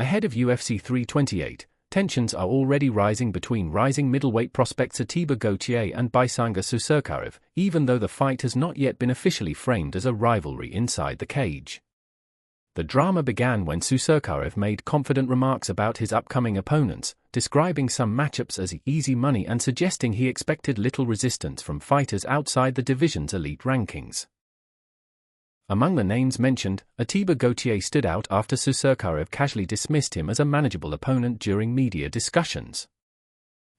Ahead of UFC 328, tensions are already rising between rising middleweight prospects Ateba Gautier and Baisangur Susurkaev, even though the fight has not yet been officially framed as a rivalry inside the cage. The drama began when Susurkaev made confident remarks about his upcoming opponents, describing some matchups as easy money and suggesting he expected little resistance from fighters outside the division's elite rankings. Among the names mentioned, Ateba Gautier stood out after Susurkaev casually dismissed him as a manageable opponent during media discussions.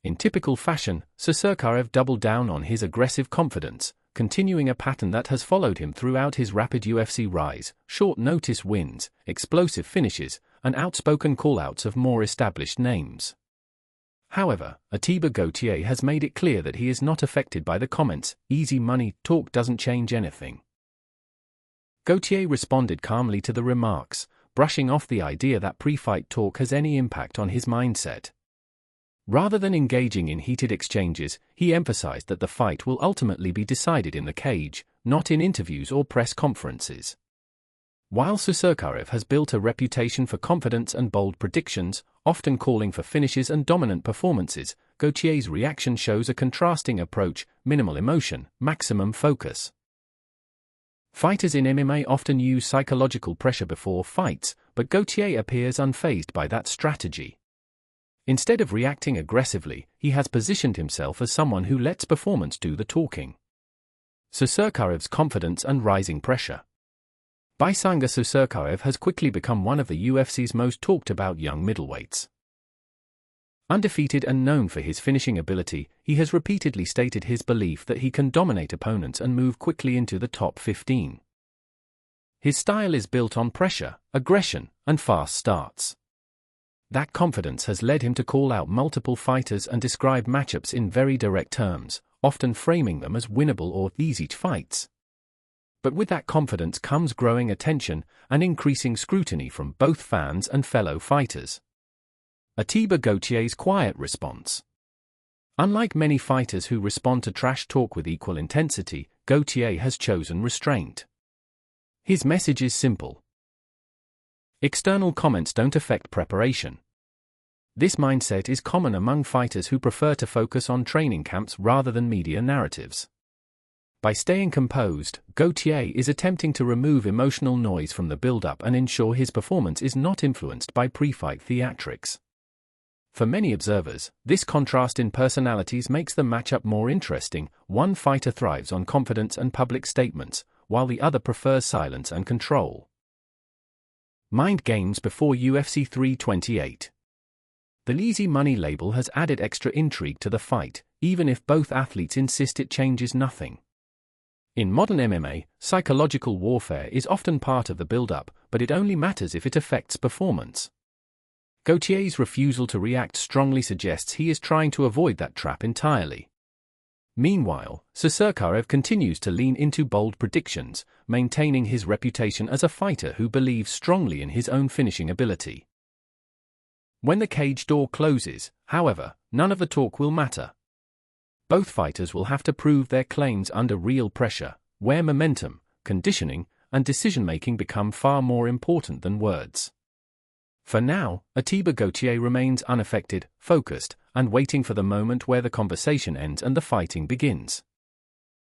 In typical fashion, Susurkaev doubled down on his aggressive confidence, continuing a pattern that has followed him throughout his rapid UFC rise: short-notice wins, explosive finishes, and outspoken call-outs of more established names. However, Ateba Gautier has made it clear that he is not affected by the comments. "Easy money talk doesn't change anything." Gautier responded calmly to the remarks, brushing off the idea that pre-fight talk has any impact on his mindset. Rather than engaging in heated exchanges, he emphasized that the fight will ultimately be decided in the cage, not in interviews or press conferences. While Susurkaev has built a reputation for confidence and bold predictions, often calling for finishes and dominant performances, Gautier's reaction shows a contrasting approach: minimal emotion, maximum focus. Fighters in MMA often use psychological pressure before fights, but Gautier appears unfazed by that strategy. Instead of reacting aggressively, he has positioned himself as someone who lets performance do the talking. Susurkaev's confidence and rising pressure. Baisangur Susurkaev has quickly become one of the UFC's most talked-about young middleweights. Undefeated and known for his finishing ability, he has repeatedly stated his belief that he can dominate opponents and move quickly into the top 15. His style is built on pressure, aggression, and fast starts. That confidence has led him to call out multiple fighters and describe matchups in very direct terms, often framing them as winnable or easy fights. But with that confidence comes growing attention and increasing scrutiny from both fans and fellow fighters. Ateba Gautier's quiet response. Unlike many fighters who respond to trash talk with equal intensity, Gautier has chosen restraint. His message is simple. External comments don't affect preparation. This mindset is common among fighters who prefer to focus on training camps rather than media narratives. By staying composed, Gautier is attempting to remove emotional noise from the build-up and ensure his performance is not influenced by pre-fight theatrics. For many observers, this contrast in personalities makes the matchup more interesting. One fighter thrives on confidence and public statements, while the other prefers silence and control. Mind games before UFC 328. The easy money label has added extra intrigue to the fight, even if both athletes insist it changes nothing. In modern MMA, psychological warfare is often part of the build-up, but it only matters if it affects performance. Gautier's refusal to react strongly suggests he is trying to avoid that trap entirely. Meanwhile, Susurkaev continues to lean into bold predictions, maintaining his reputation as a fighter who believes strongly in his own finishing ability. When the cage door closes, however, none of the talk will matter. Both fighters will have to prove their claims under real pressure, where momentum, conditioning, and decision-making become far more important than words. For now, Ateba Gautier remains unaffected, focused, and waiting for the moment where the conversation ends and the fighting begins.